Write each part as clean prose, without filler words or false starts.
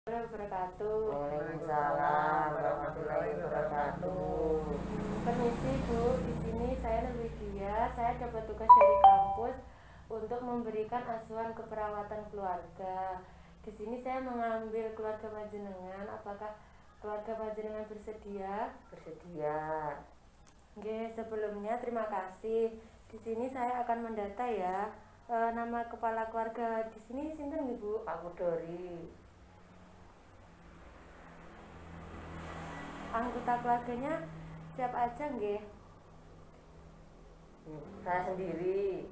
Wabarakatuh. Waalaikumsalam warahmatullahi wabarakatuh. Permisi Bu, di sini saya Nurwidia. Saya dapat tugas dari kampus untuk memberikan asuhan keperawatan keluarga. Di sini saya mengambil keluarga panjenengan. Apakah keluarga panjenengan bersedia? Bersedia. Oke, sebelumnya terima kasih. Di sini saya akan mendata ya. Nama kepala keluarga di sini sinten nggih, Bu? Pak Kudori. Anggota keluarganya siapa aja nggih? Saya sendiri.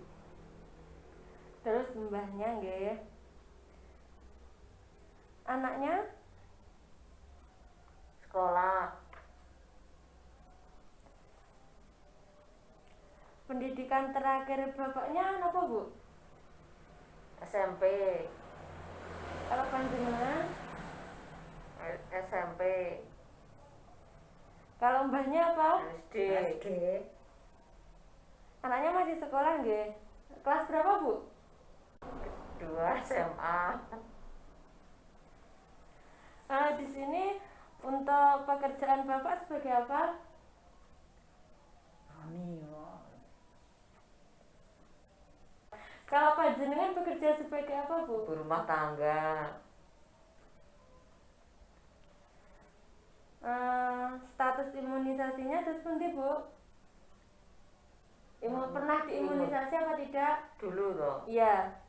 Terus mbahnya nggih. Anaknya Sekolah. pendidikan terakhir bapaknya napa, Bu? SMP. Kalau panjenengan, SMP. kalau mbahnya apa? SD. Anaknya masih sekolah nggih. Kelas berapa, Bu? 2 SMA. Di sini untuk pekerjaan Bapak sebagai apa? Kalau panjenengan bekerja sebagai apa, Bu? Ibu rumah tangga. Status imunisasinya terus pundi, Bu? Pernah diimunisasi apa tidak? Dulu toh. Iya.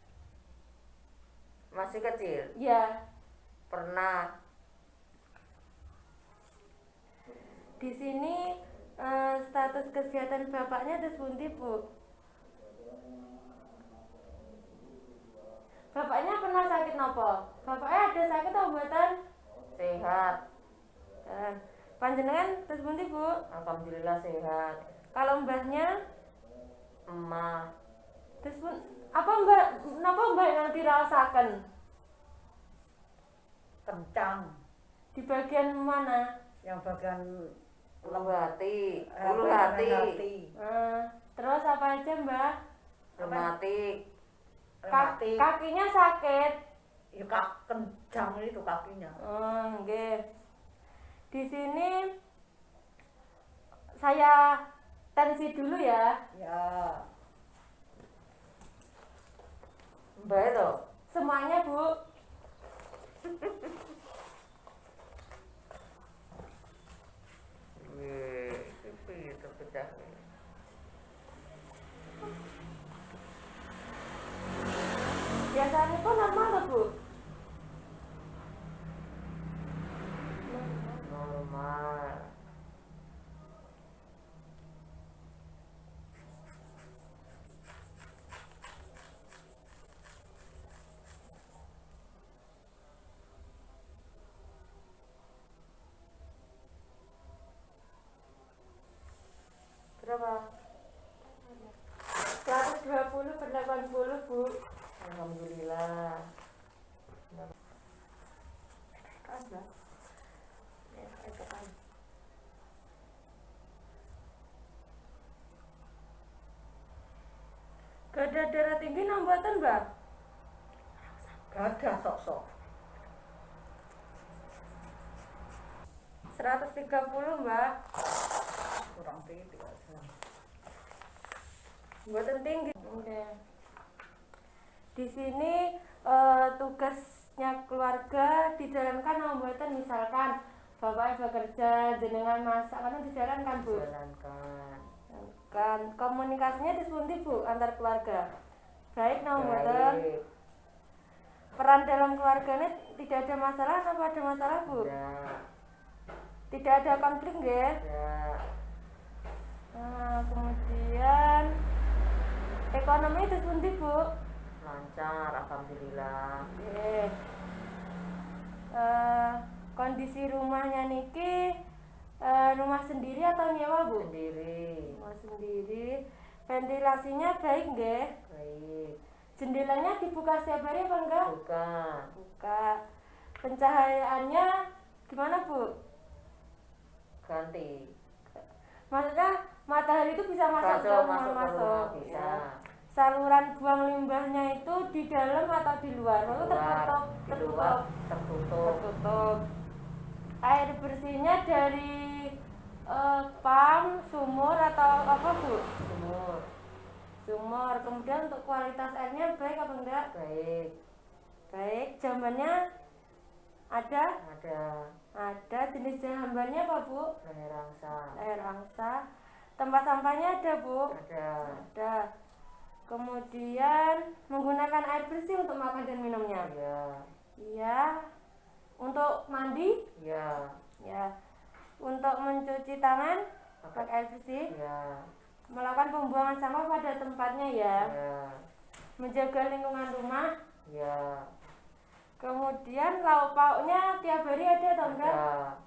Masih kecil. Iya. Pernah. Di sini status kesehatan bapaknya terus pundi, Bu? Bapaknya pernah sakit nopo? Bapaknya ada sakit atau mboten? Sehat. Panjenengan terus pundi, Bu? Alhamdulillah sehat. Kalau mbahnya Emak. terus pun apa mbak? Napa mbak yang dirasakan? Kencang Di bagian mana? yang bagian Ulu hati. Ulu hati. hati. Terus apa aja, Mbak? Rematik. Rematik. Kakinya sakit. Ya kencang itu kakinya. Nggih. Di sini saya tensi dulu ya. Ya. Mbak itu. Semuanya, Bu. Itu pecah. Biasanya kok normal loh, Bu? Normal. Berapa? 120 per 80, Bu. Alhamdulillah. Ada. Gak ada darah tinggi nambatan, Mbak? Gak ada sok-sok. 130, Mbak. Kurang tinggi aja. Mboten tinggi. Oke. Di sini tugasnya keluarga dijalankan sama mboten, misalkan bapak bekerja, jenengan masak, kan dijalankan, Bu. Jalankan. Kan komunikasinya disepundi, Bu, antar keluarga. Baik napa mboten? Baik. Peran dalam keluarga ini tidak ada masalah apa ada masalah, Bu? Ya. Tidak ada konflik nggih? Ya. Kemudian ekonomi disepundi, Bu? Lancar. Alhamdulillah. Oke. Kondisi rumahnya niki rumah sendiri atau nyewa, Bu? Sendiri. Rumah sendiri. Ventilasinya baik nggih? Baik. Jendelanya dibuka setiap hari apa enggak? Bukan. Buka. Pencahayaannya gimana, Bu? Ganti. Maksudnya matahari itu bisa masuk ke rumah, Masuk ke rumah bisa. saluran buang limbahnya itu di dalam atau di luar? Lalu tertutup, di luar tertutup. tertutup. Air bersihnya dari pam, sumur atau apa Bu? Sumur. Sumur. Kemudian untuk kualitas airnya baik apa enggak? Baik. Baik. Jambannya ada? Ada Jenis jambannya apa Bu? leher angsa. Air angsa. Tempat sampahnya ada Bu? Ada. Kemudian menggunakan air bersih untuk makan dan minumnya. Iya. Untuk mandi? Iya. Ya. Untuk mencuci tangan pakai air bersih? Iya. Melakukan pembuangan sampah pada tempatnya ya. Iya. Menjaga lingkungan rumah. Iya. Kemudian lauk pauknya tiap hari ada atau enggak? Ada.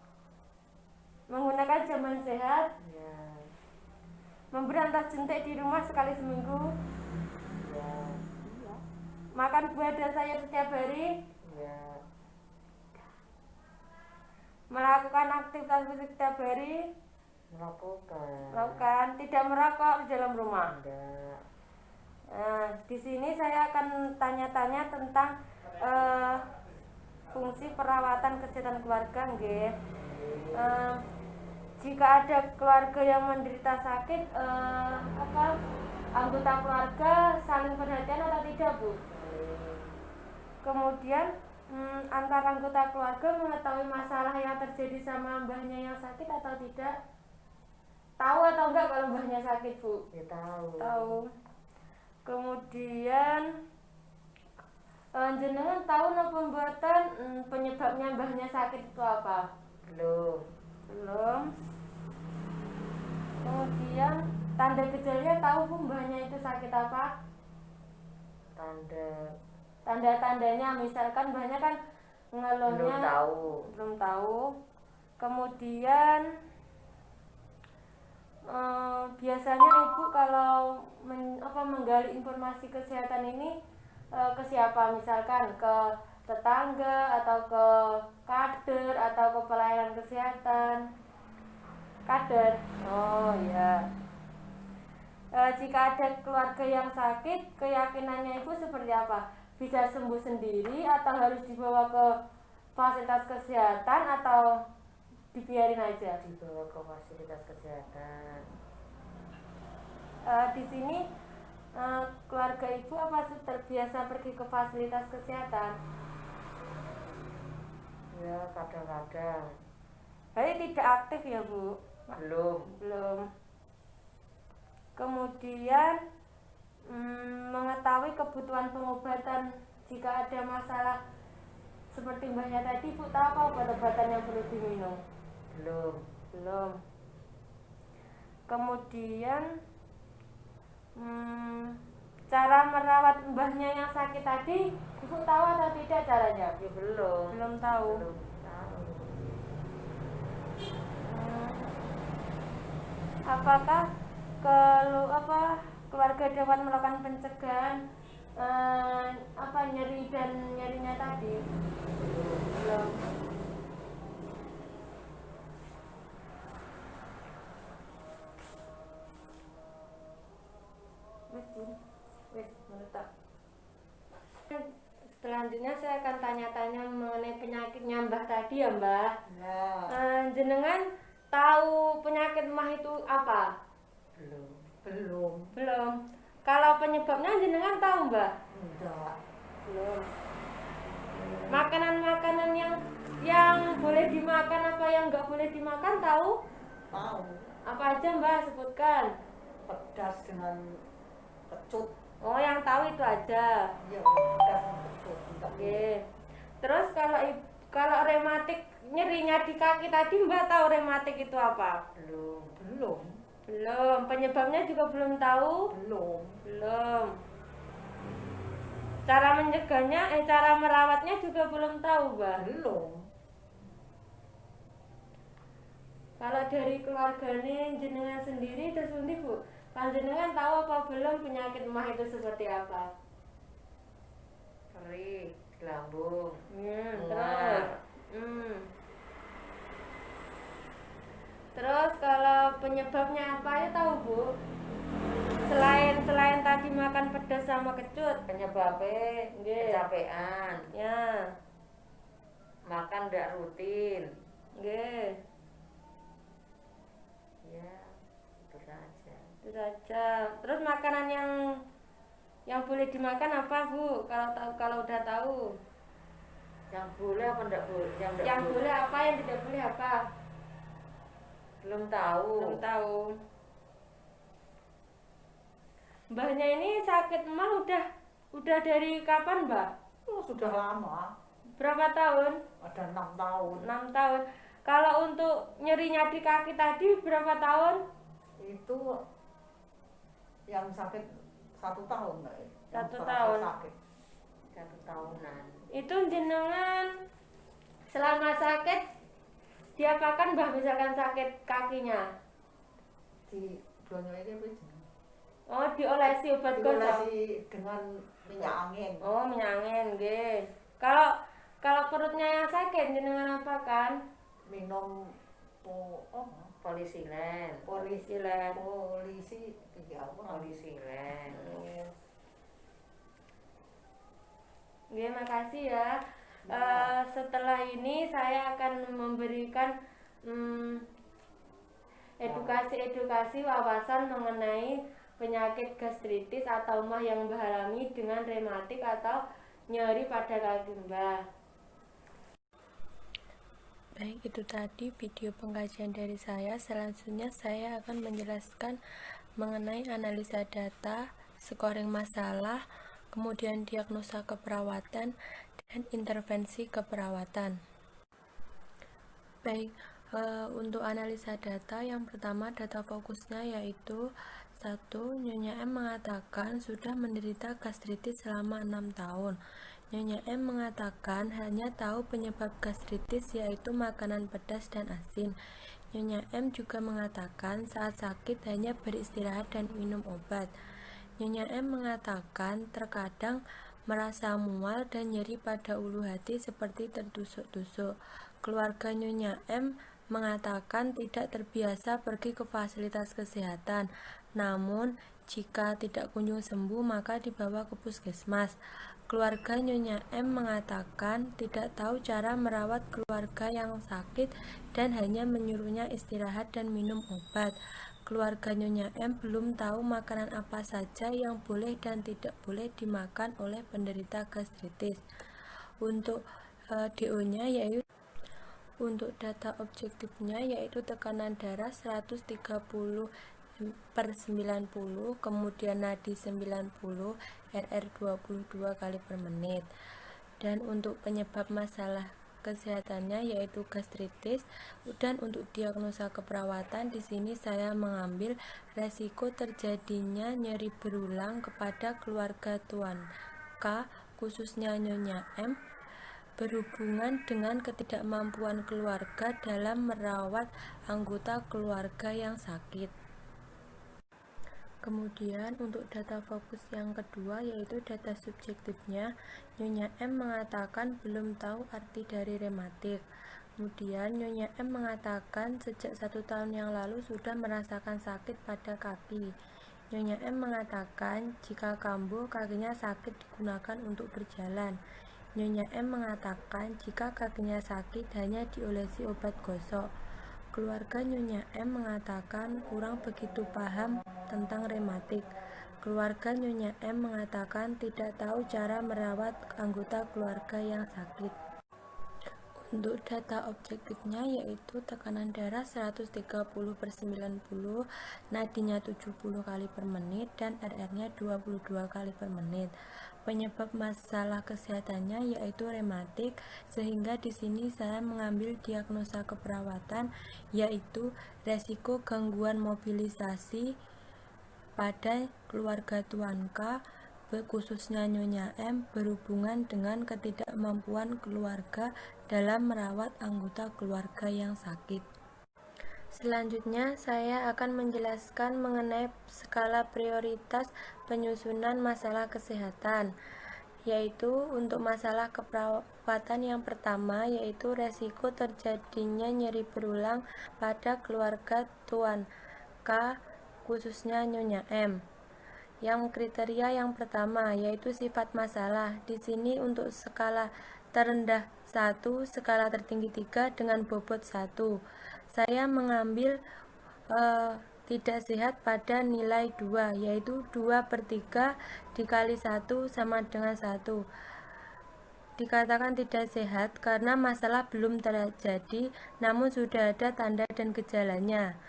Menggunakan jamban sehat. Iya. Memberi antas jentik di rumah sekali seminggu. Iya. Makan buah dan sayur setiap hari. Iya. Melakukan aktivitas fisik setiap hari. Melakukan. Tidak merokok di dalam rumah. Tidak. Nah, di sini saya akan tanya-tanya tentang fungsi perawatan kesehatan keluarga, nggih. Jika ada keluarga yang menderita sakit, anggota keluarga saling perhatian atau tidak, Bu? Kemudian antara anggota keluarga mengetahui masalah yang terjadi sama mbahnya yang sakit atau tidak? Tahu atau enggak kalau mbahnya sakit, Bu? Ya, tahu. Tahu. Kemudian jenengan tahu no pembuatan penyebabnya mbahnya sakit itu apa? Belum. Kemudian tanda gejalanya tahu Bu mbahnya itu sakit apa? Tanda-tandanya misalkan mbahnya kan ngeluhnya belum tahu. Kemudian biasanya ibu kalau menggali informasi kesehatan ini ke siapa? Misalkan ke tetangga atau ke kader atau ke pelayanan kesehatan. Kader. Oh ya. Jika ada keluarga yang sakit, keyakinannya ibu seperti apa? Bisa sembuh sendiri atau harus dibawa ke fasilitas kesehatan atau dibiarin aja? Dibawa ke fasilitas kesehatan. Di sini keluarga ibu apa terbiasa pergi ke fasilitas kesehatan? Ya, kadang-kadang. Berarti tidak aktif ya Bu? Belum. Kemudian mengetahui kebutuhan pengobatan jika ada masalah seperti mbahnya tadi, Bu tahu apa obat-obatan yang perlu diminum? Belum. Kemudian cara merawat mbahnya yang sakit tadi, Ibu tahu atau tidak caranya? Ya, belum. Belum tahu. Apakah keluarga dapat melakukan pencegahan nyeri dan nyerinya tadi? Belum. Wes meletak. Selanjutnya saya akan tanya-tanya mengenai penyakitnya Mbah tadi ya Mbah. Jenengan tahu penyakit mah itu apa? Belum. Kalau penyebabnya jenengan tahu Mbah? Enggak. Belum. Makanan-makanan yang boleh dimakan apa yang nggak boleh dimakan tahu? Tahu. Apa aja Mbah sebutkan? Pedas dengan kecut. Oh yang tahu itu aja. Ya, pedas dengan kecut. Oke. Terus kalau rematik nyerinya di kaki tadi Mbak tahu rematik itu apa? Belum. Penyebabnya juga belum tahu? Belum. Cara mencegahnya, cara merawatnya juga belum tahu, Mbak? Belum. Kalau dari keluarga ini jenengan sendiri terus nanti Bu, jenengan tahu apa belum penyakit mah itu seperti apa? Perih, lambung. Terus. Terus kalau penyebabnya apa ya tahu Bu? Selain tadi makan pedas sama kecut. Penyebabnya Nggih. kecapean, Ya. makan ndak rutin. Nggih. Ya, itu saja. Itu saja. Terus makanan yang boleh dimakan apa, Bu? Kalau udah tahu. Yang boleh apa ndak boleh? Ndak Yang boleh apa, yang tidak boleh apa? Belum tahu. Belum tahu. Mbahnya ini sakit mah udah dari kapan, Mbak? Oh, sudah lama. Berapa tahun? Ada 6 tahun. 6 tahun. Kalau untuk nyerinya di kaki tadi berapa tahun? Itu yang sakit 1 tahun, Mbak. Yang 1 terasa tahun. sakit. 1 tahunan. Itu jenengan selama sakit diapakan, Mbah, misalkan sakit kakinya? Di blonyo ini apa jenenge? Oh, diolesi obat gosok. Diolesi dengan minyak angin. Oh, minyak angin, nggih. Kalau perutnya yang sakit jenengan apakan? Minum Polisilen. polisi Polisilen. Polisilen. Nggih, makasih ya. Setelah ini saya akan memberikan edukasi wawasan mengenai penyakit gastritis atau mah yang Mbah alami dengan rematik atau nyeri pada kaki Mbah. Baik, itu tadi video pengkajian dari saya. Selanjutnya saya akan menjelaskan mengenai analisa data, scoring masalah, kemudian diagnosa keperawatan, dan intervensi keperawatan. Baik, untuk analisa data, yang pertama data fokusnya yaitu 1. Nyonya M mengatakan sudah menderita gastritis selama 6 tahun. Nyonya M mengatakan hanya tahu penyebab gastritis yaitu makanan pedas dan asin. Nyonya M juga mengatakan saat sakit hanya beristirahat dan minum obat. Nyonya M mengatakan terkadang merasa mual dan nyeri pada ulu hati seperti tertusuk-tusuk. Keluarga Nyonya M mengatakan tidak terbiasa pergi ke fasilitas kesehatan, namun jika tidak kunjung sembuh maka dibawa ke puskesmas. Keluarga Nyonya M mengatakan tidak tahu cara merawat keluarga yang sakit dan hanya menyuruhnya istirahat dan minum obat. Keluarga Nyonya M belum tahu makanan apa saja yang boleh dan tidak boleh dimakan oleh penderita gastritis. Untuk DO-nya yaitu untuk data objektifnya yaitu tekanan darah 130/90, kemudian nadi 90, RR 22 kali per menit. Dan untuk penyebab masalah kesehatannya yaitu gastritis. Dan untuk diagnosa keperawatan di sini saya mengambil resiko terjadinya nyeri berulang kepada keluarga Tuan K, khususnya Nyonya M, berhubungan dengan ketidakmampuan keluarga dalam merawat anggota keluarga yang sakit. Kemudian untuk data fokus yang kedua yaitu data subjektifnya, Nyonya M mengatakan belum tahu arti dari rematik. Kemudian Nyonya M mengatakan sejak 1 tahun yang lalu sudah merasakan sakit pada kaki. Nyonya M mengatakan jika kambuh kakinya sakit digunakan untuk berjalan. Nyonya M mengatakan jika kakinya sakit hanya diolesi obat gosok. Keluarga Nyonya M mengatakan kurang begitu paham tentang rematik. Keluarga Nyonya M mengatakan tidak tahu cara merawat anggota keluarga yang sakit. Untuk data objektifnya yaitu tekanan darah 130/90, nadinya 70 kali per menit, dan RR-nya 22 kali per menit. Penyebab masalah kesehatannya yaitu rematik, sehingga di sini saya mengambil diagnosa keperawatan yaitu resiko gangguan mobilisasi pada keluarga Tuan K, khususnya Nyonya M, berhubungan dengan ketidakmampuan keluarga dalam merawat anggota keluarga yang sakit. Selanjutnya saya akan menjelaskan mengenai skala prioritas penyusunan masalah kesehatan, yaitu untuk masalah keperawatan yang pertama yaitu resiko terjadinya nyeri berulang pada keluarga Tuan K, khususnya Nyonya M. Yang kriteria yang pertama yaitu sifat masalah. Di sini untuk skala terendah 1, skala tertinggi 3 dengan bobot 1. Saya mengambil tidak sehat pada nilai 2, yaitu 2/3 dikali 1 sama dengan 1. Dikatakan tidak sehat karena masalah belum terjadi, namun sudah ada tanda dan gejalanya.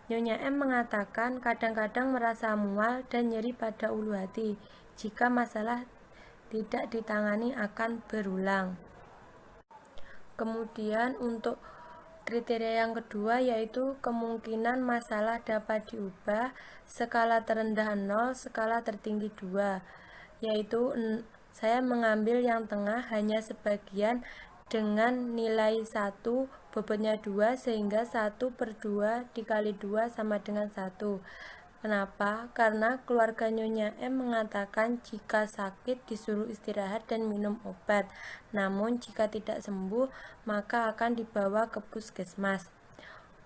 Nyonya M mengatakan kadang-kadang merasa mual dan nyeri pada ulu hati. Jika masalah tidak ditangani akan berulang. Kemudian untuk kriteria yang kedua yaitu kemungkinan masalah dapat diubah, skala terendah 0, skala tertinggi 2, yaitu saya mengambil yang tengah hanya sebagian dengan nilai 1, bobotnya 2, sehingga 1/2 dikali 2 sama dengan 1. Kenapa? Karena keluarga Nyonya M mengatakan jika sakit disuruh istirahat dan minum obat, namun jika tidak sembuh maka akan dibawa ke puskesmas.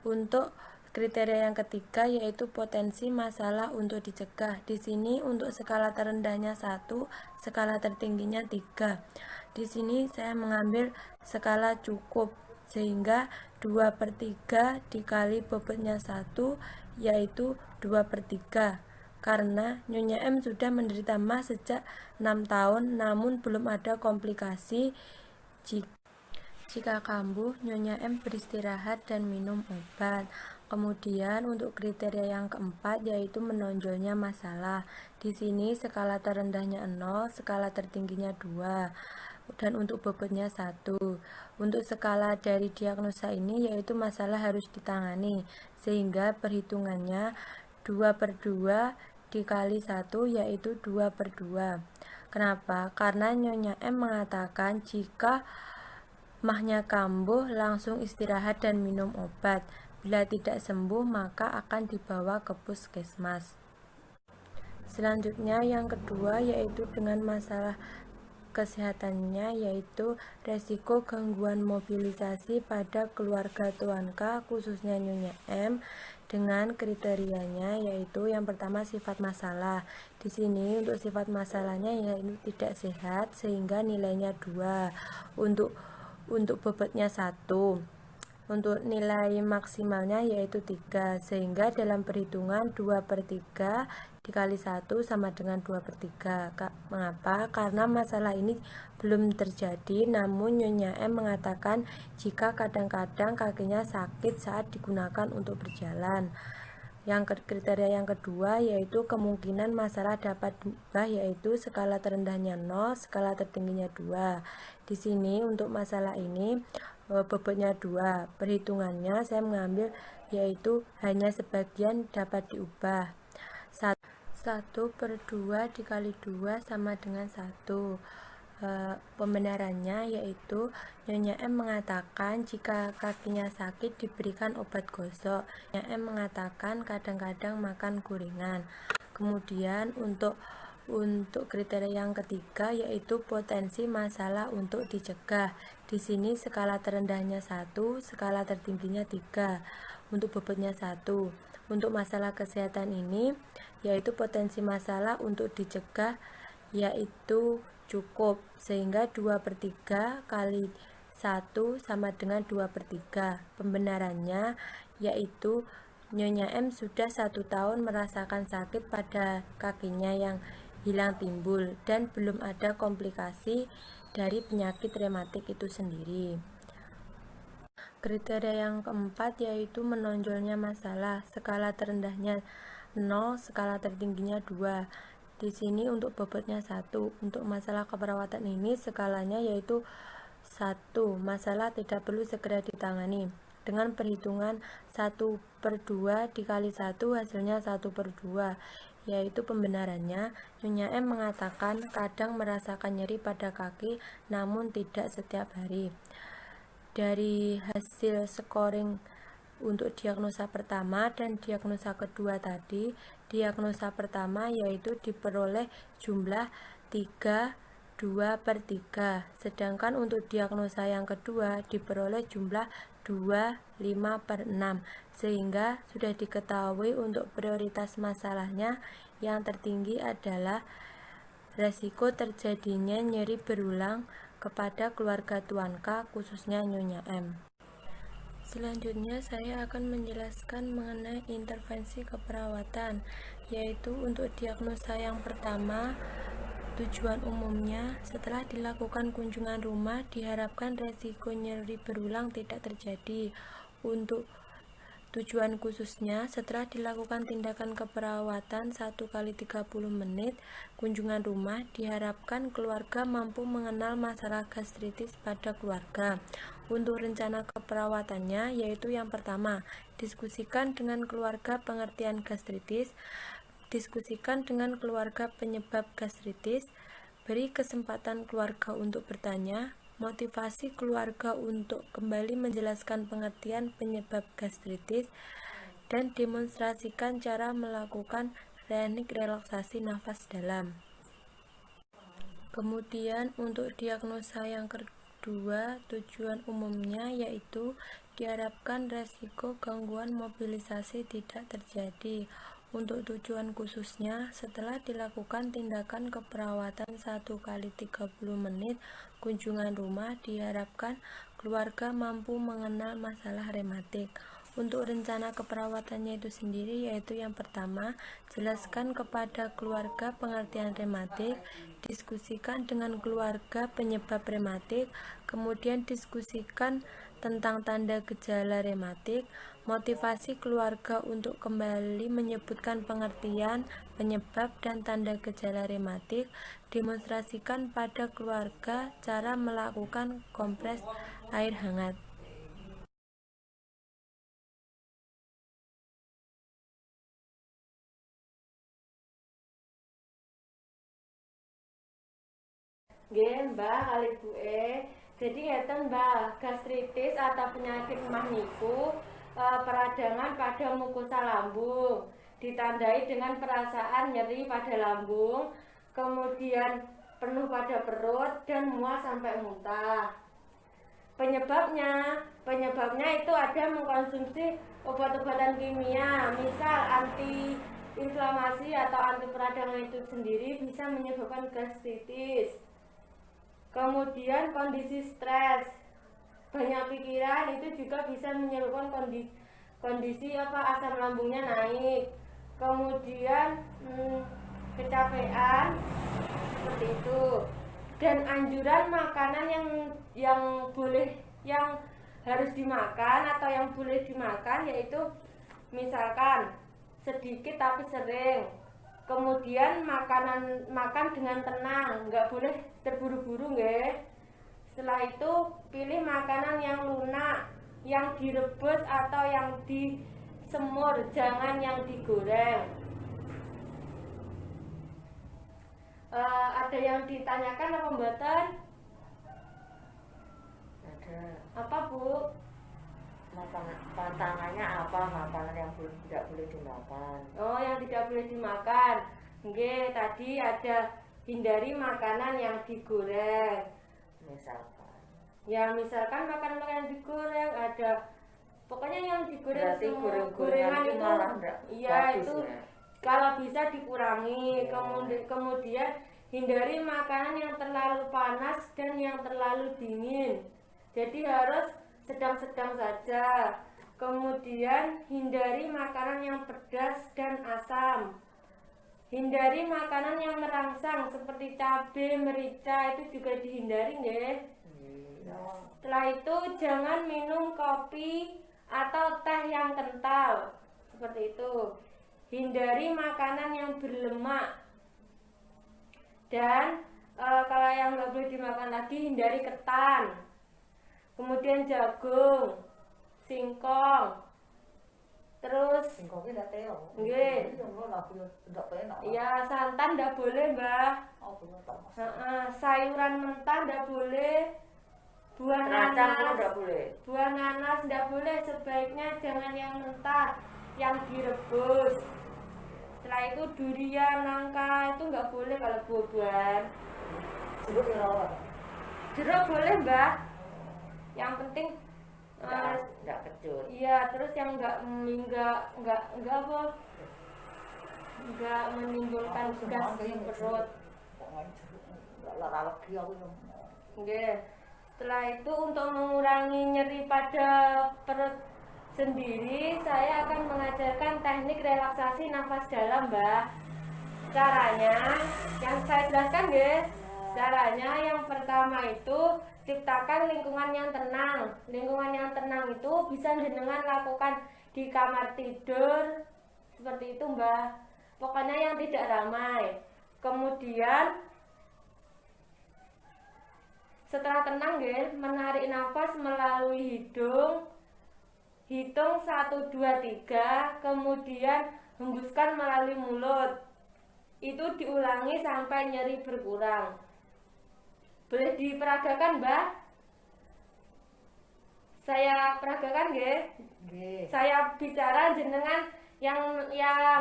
Untuk kriteria yang ketiga yaitu potensi masalah untuk dicegah. Di sini untuk skala terendahnya 1, skala tertingginya 3. Di sini saya mengambil skala cukup sehingga 2/3 dikali bobotnya 1 yaitu 2/3. Karena Nyonya M sudah menderita MAH sejak 6 tahun namun belum ada komplikasi. Jika kambuh, Nyonya M beristirahat dan minum obat. Kemudian untuk kriteria yang keempat yaitu menonjolnya masalah. Di sini skala terendahnya 0, skala tertingginya 2, dan untuk bobotnya 1. Untuk skala dari diagnosa ini yaitu masalah harus ditangani, sehingga perhitungannya 2/2 dikali 1 yaitu 2/2. Kenapa? Karena Nyonya M mengatakan jika MAH-nya kambuh langsung istirahat dan minum obat. Bila tidak sembuh maka akan dibawa ke puskesmas. Selanjutnya yang kedua yaitu dengan masalah kesehatannya yaitu resiko gangguan mobilisasi pada keluarga Tuan K khususnya Nyonya M dengan kriterianya yaitu yang pertama sifat masalah. Di sini untuk sifat masalahnya yaitu tidak sehat sehingga nilainya 2. Untuk bobotnya 1. Untuk nilai maksimalnya yaitu 3, sehingga dalam perhitungan 2/3 dikali 1 sama dengan 2/3. Mengapa? Karena masalah ini belum terjadi, namun Nyonya M mengatakan jika kadang-kadang kakinya sakit saat digunakan untuk berjalan. Yang kriteria yang kedua yaitu kemungkinan masalah dapat diubah yaitu skala terendahnya 0, skala tertingginya 2. Di sini untuk masalah ini bobotnya 2. Perhitungannya saya mengambil yaitu hanya sebagian dapat diubah. 1/2 dikali 2 sama dengan 1. Pembenarannya yaitu Nyonya M mengatakan jika kakinya sakit diberikan obat gosok. Nyonya M mengatakan kadang-kadang makan gorengan. Kemudian untuk kriteria yang ketiga yaitu potensi masalah untuk dicegah. Di sini skala terendahnya 1, skala tertingginya 3. Untuk bobotnya 1. Untuk masalah kesehatan ini yaitu potensi masalah untuk dicegah yaitu cukup, sehingga 2/3 kali 1 sama dengan 2/3. Pembenarannya yaitu Nyonya M sudah 1 tahun merasakan sakit pada kakinya yang hilang timbul dan belum ada komplikasi dari penyakit rematik itu sendiri. Kriteria yang keempat yaitu menonjolnya masalah. Skala terendahnya 0, skala tertingginya 2. Di sini untuk bobotnya 1. Untuk masalah keperawatan ini skalanya yaitu 1. Masalah tidak perlu segera ditangani. Dengan perhitungan 1/2 dikali 1 hasilnya 1/2. Yaitu pembenarannya Nyonya M mengatakan kadang merasakan nyeri pada kaki namun tidak setiap hari. Dari hasil scoring untuk diagnosa pertama dan diagnosa kedua tadi, diagnosa pertama yaitu diperoleh jumlah 3, 2/3, sedangkan untuk diagnosa yang kedua diperoleh jumlah 2/5/6, sehingga sudah diketahui untuk prioritas masalahnya yang tertinggi adalah resiko terjadinya nyeri berulang kepada keluarga Tuan K, khususnya Nyonya M. Selanjutnya saya akan menjelaskan mengenai intervensi keperawatan, yaitu untuk diagnosa yang pertama, tujuan umumnya setelah dilakukan kunjungan rumah diharapkan resiko nyeri berulang tidak terjadi. Untuk tujuan khususnya, setelah dilakukan tindakan keperawatan 1 kali 30 menit kunjungan rumah, diharapkan keluarga mampu mengenal masalah gastritis pada keluarga. Untuk rencana keperawatannya, yaitu yang pertama, diskusikan dengan keluarga pengertian gastritis, diskusikan dengan keluarga penyebab gastritis, beri kesempatan keluarga untuk bertanya, motivasi keluarga untuk kembali menjelaskan pengertian penyebab gastritis, dan demonstrasikan cara melakukan teknik relaksasi nafas dalam. Kemudian untuk diagnosa yang kedua, tujuan umumnya yaitu diharapkan resiko gangguan mobilisasi tidak terjadi. Untuk tujuan khususnya, setelah dilakukan tindakan keperawatan 1 kali 30 menit kunjungan rumah, diharapkan keluarga mampu mengenal masalah rematik. Untuk rencana keperawatannya itu sendiri, yaitu yang pertama, jelaskan kepada keluarga pengertian rematik, diskusikan dengan keluarga penyebab rematik, kemudian diskusikan tentang tanda gejala rematik, motivasi keluarga untuk kembali menyebutkan pengertian, penyebab, dan tanda gejala rematik, demonstrasikan pada keluarga cara melakukan kompres air hangat. Nggih, Mbah, kali Bu Jadi ngeten, Mbah, gastritis atau penyakit mah niku peradangan pada mukosa lambung, ditandai dengan perasaan nyeri pada lambung, kemudian penuh pada perut dan mual sampai muntah. Penyebabnya itu ada mengkonsumsi obat-obatan kimia, misal anti-inflamasi atau anti peradangan itu sendiri bisa menyebabkan gastritis. Kemudian kondisi stres, banyak pikiran itu juga bisa menyebabkan kondisi asam lambungnya naik. Kemudian kecapean seperti itu. Dan anjuran makanan yang harus dimakan atau yang boleh dimakan yaitu misalkan sedikit tapi sering. Kemudian makan dengan tenang, nggak boleh terburu-buru, nggih. Setelah itu pilih makanan yang lunak, yang direbus atau yang disemur, jangan yang digoreng. Ada yang ditanyakan apa mboten? Ada. Apa, Bu? Pantangannya apa makanan yang tidak boleh dimakan? Oh, yang tidak boleh dimakan. Nggih, tadi ada hindari makanan yang digoreng. Misalkan. Ya, misalkan makanan-makanan digoreng ada pokoknya yang digoreng Berarti semua gorengan itu malah iya itu ya? Kalau bisa dikurangi. Ya. Kemudian hindari makanan yang terlalu panas dan yang terlalu dingin. Jadi harus sedang-sedang saja. Kemudian hindari makanan yang pedas dan asam. Hindari makanan yang merangsang seperti cabai, merica, itu juga dihindari, nggih. Setelah itu jangan minum kopi atau teh yang kental seperti itu. Hindari makanan yang berlemak. Dan kalau yang nggak boleh dimakan lagi, hindari ketan. Kemudian jagung, singkong, terus Singkongnya ndak teo. Nggih. Ndak enak. ya santan ndak boleh, Mbah. Oh, bener tak Mas. Sayuran mentah ndak boleh, buah Teracang nanas pun nggak boleh. buah nanas ndak boleh, sebaiknya jangan yang mentah, yang direbus. Setelah itu durian, nangka itu nggak boleh kalau buah-buahan. Jeruk ya ora. Jeruk boleh, Mbah. Yang penting Nggak Enggak kecut. Iya, terus yang enggak apa? Enggak menimbulkan gas di perut. Enggak lara lagi aku yang Nggih. Setelah itu untuk mengurangi nyeri pada perut sendiri, saya akan mengajarkan teknik relaksasi nafas dalam, Mbak. Caranya, yang saya jelaskan, guys. Caranya yang pertama itu ciptakan lingkungan yang tenang. Lingkungan yang tenang itu bisa jenengan lakukan di kamar tidur seperti itu, Mbak. Pokoknya yang tidak ramai. Kemudian setelah tenang, guys, menarik nafas melalui hidung. Hitung 1, 2, 3, kemudian hembuskan melalui mulut. Itu diulangi sampai nyeri berkurang. Boleh diperagakan, Mbak? Saya peragakan, guys. nggih. Saya bicara, jenengan yang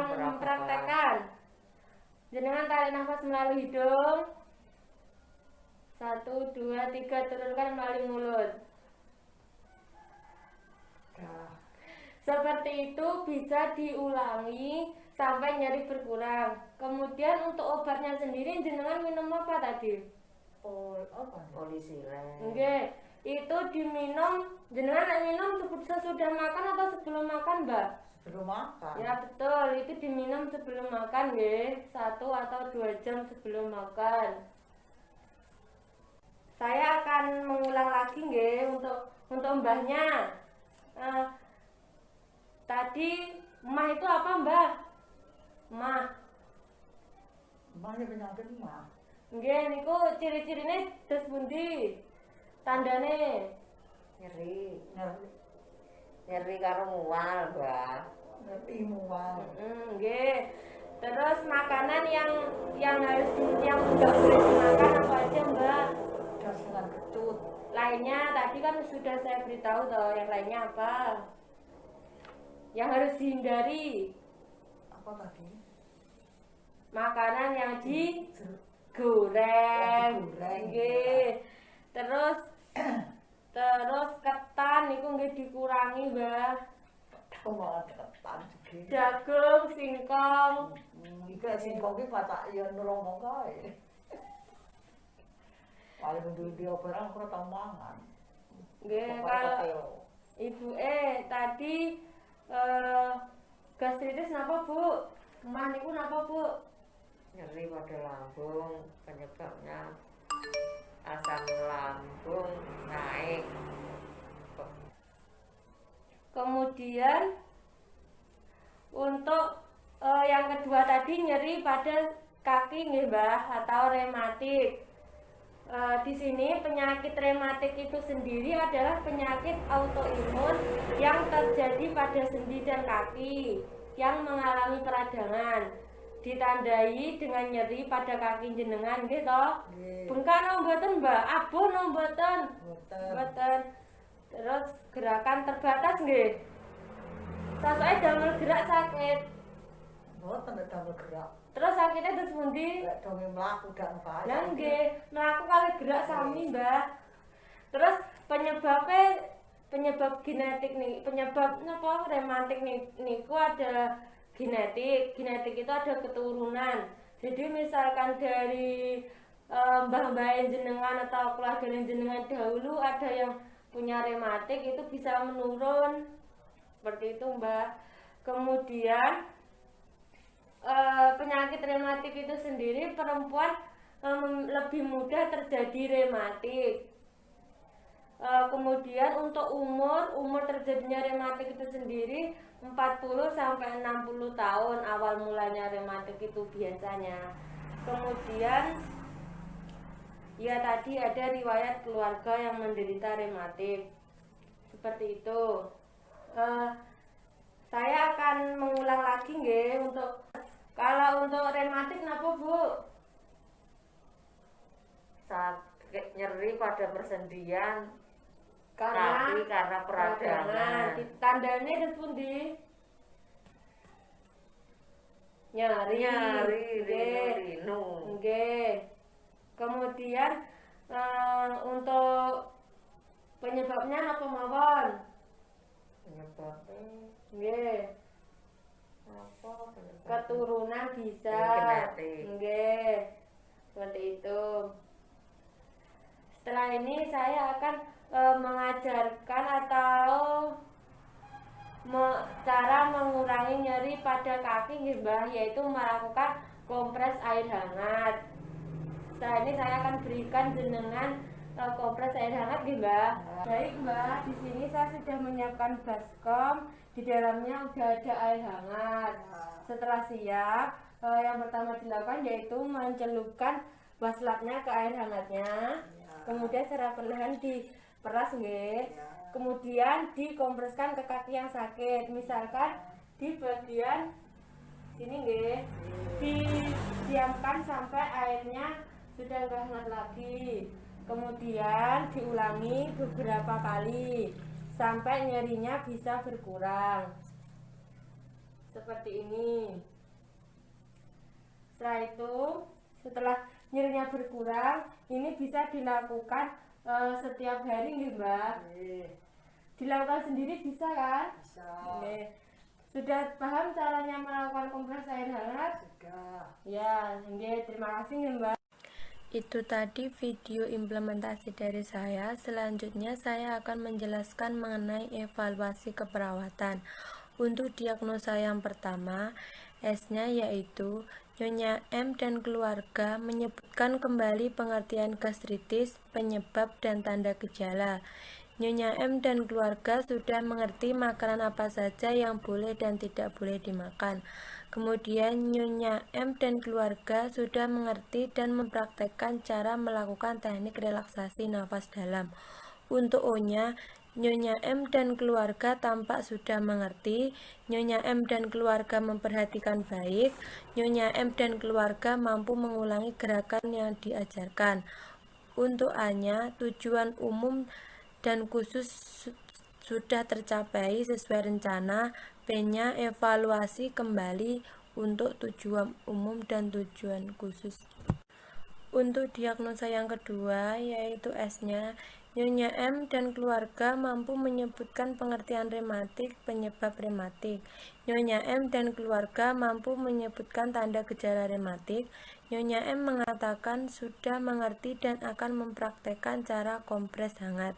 mempraktekkan. Jenengan tarik nafas melalui hidung. 1, 2, 3, turunkan melalui mulut. Dah. Seperti itu bisa diulangi sampai nyeri berkurang. Kemudian untuk obatnya sendiri jenengan minum apa tadi? Apa nih? Polisiren. Nggih, itu diminum. Jenengan nek minum sesudah makan atau sebelum makan, Mbak? Sebelum makan. Ya betul, itu diminum sebelum makan, nggih. 1 atau 2 jam sebelum makan. Saya akan mengulang lagi, nggih, untuk mbahnya. Tadi mah itu apa, Mbah? Mah. Mahnya penyakit mah. Nggih, niku ciri-cirine dos pundi? Tandane. Nyeri. Ngerti. Nyeri karo mual, Mbak. Ngerti mual. Nggih. Terus makanan yang harus yang enggak boleh dimakan apa aja, Mbak? Das dengan kecut. Lainnya tadi kan sudah saya beritahu toh, yang lainnya apa? Yang harus dihindari. Apa tadi? Makanan yang digoreng. Yang digoreng. Nggih. Terus ketan niku nggih dikurangi, Mbah. Malah ketan juga. Jagung, singkong. Iki singkong iki patak ya nulung kae. Paling duwe barang ora tau mangan. Nggih, Pokoknya kalau Teo. ibuke tadi gastritis napa, Bu? Emah niku napa, Bu? Nyeri pada lambung, penyebabnya asam lambung naik. Kemudian untuk yang kedua tadi nyeri pada kaki nggih, Mbah, atau rematik. Di sini penyakit rematik itu sendiri adalah penyakit autoimun yang terjadi pada sendi dan kaki yang mengalami peradangan, ditandai dengan nyeri pada kaki jenengan nggih toh. Nggih. Bengkak no mboten, Mbak? Abuh no mboten? Boten. Mboten. Terus gerakan terbatas nggih. Sasoke damel gerak sakit. Boten nek damel gerak. Terus sakitnya terus pundi? Lek dome mlaku dak kae. Lah nggih, mlaku kali gerak sami, Mbak. Terus penyebab genetik nih, penyebab napa rematik niku ada genetik. Genetik itu ada keturunan. Jadi misalkan dari mbah-mbah jenengan atau keluarga jenengan dahulu ada yang punya rematik, itu bisa menurun. Seperti itu, Mbak. Kemudian penyakit rematik itu sendiri perempuan lebih mudah terjadi rematik. Kemudian untuk umur terjadinya rematik itu sendiri 40 sampai 60 tahun awal mulanya rematik itu biasanya. Kemudian ya tadi ada riwayat keluarga yang menderita rematik. Seperti itu. Saya akan mengulang lagi nggih kalau untuk rematik napa, Bu? Sakit nyeri pada persendian, Karena tapi karena peradangan. Tandanya terus pundi? Nyeri. Nyeri, Nggih. rinu. Nggih. Kemudian untuk penyebabnya napa mawon? Penyebabnya Nggih. apa? Penyebabnya Keturunan bisa. Genetik. Nggih. Seperti itu. Setelah ini saya akan mengajarkan atau cara mengurangi nyeri pada kaki nggih Mbah, yaitu melakukan kompres air hangat. Setelah ini saya akan berikan jenengan kompres air hangat nggih Mbah. Baik Mbah, di sini saya sudah menyiapkan baskom, di dalamnya sudah ada air hangat. Setelah siap, yang pertama dilakukan yaitu mencelupkan waslapnya ke air hangatnya. Kemudian secara perlahan diperas nggih. Kemudian dikompreskan ke kaki yang sakit, misalkan di bagian sini nggih. Didiamkan sampai airnya sudah enggak hangat lagi. Kemudian diulangi beberapa kali sampai nyerinya bisa berkurang. Seperti ini. Setelah nyerinya berkurang, ini bisa dilakukan setiap hari nggih Mbak. Dilakukan sendiri bisa kan? Bisa. Oke. Sudah paham caranya melakukan kompres air hangat? Sudah. Ya, nggih, terima kasih nggih Mbak. Itu tadi video implementasi dari saya. Selanjutnya saya akan menjelaskan mengenai evaluasi keperawatan. Untuk diagnosa yang pertama, S-nya yaitu Nyonya M dan keluarga menyebutkan kembali pengertian gastritis, penyebab dan tanda gejala. Nyonya M dan keluarga sudah mengerti makanan apa saja yang boleh dan tidak boleh dimakan. Kemudian Nyonya M dan keluarga sudah mengerti dan mempraktekkan cara melakukan teknik relaksasi nafas dalam. Untuk O-nya, Nyonya M dan keluarga tampak sudah mengerti. Nyonya M dan keluarga memperhatikan baik. Nyonya M dan keluarga mampu mengulangi gerakan yang diajarkan. Untuk A-nya, tujuan umum dan khusus sudah tercapai sesuai rencana. P-nya, evaluasi kembali untuk tujuan umum dan tujuan khusus. Untuk diagnosa yang kedua, yaitu S-nya, Nyonya M dan keluarga mampu menyebutkan pengertian rematik, penyebab rematik. Nyonya M dan keluarga mampu menyebutkan tanda gejala rematik. Nyonya M mengatakan sudah mengerti dan akan mempraktekkan cara kompres hangat.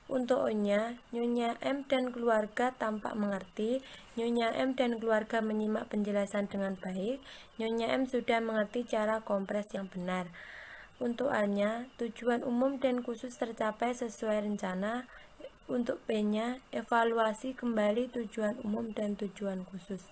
Untuk O-nya, Nyonya M dan keluarga tampak mengerti. Nyonya M dan keluarga menyimak penjelasan dengan baik. Nyonya M sudah mengerti cara kompres yang benar. Untuk A-nya, tujuan umum dan khusus tercapai sesuai rencana. Untuk P-nya, evaluasi kembali tujuan umum dan tujuan khusus.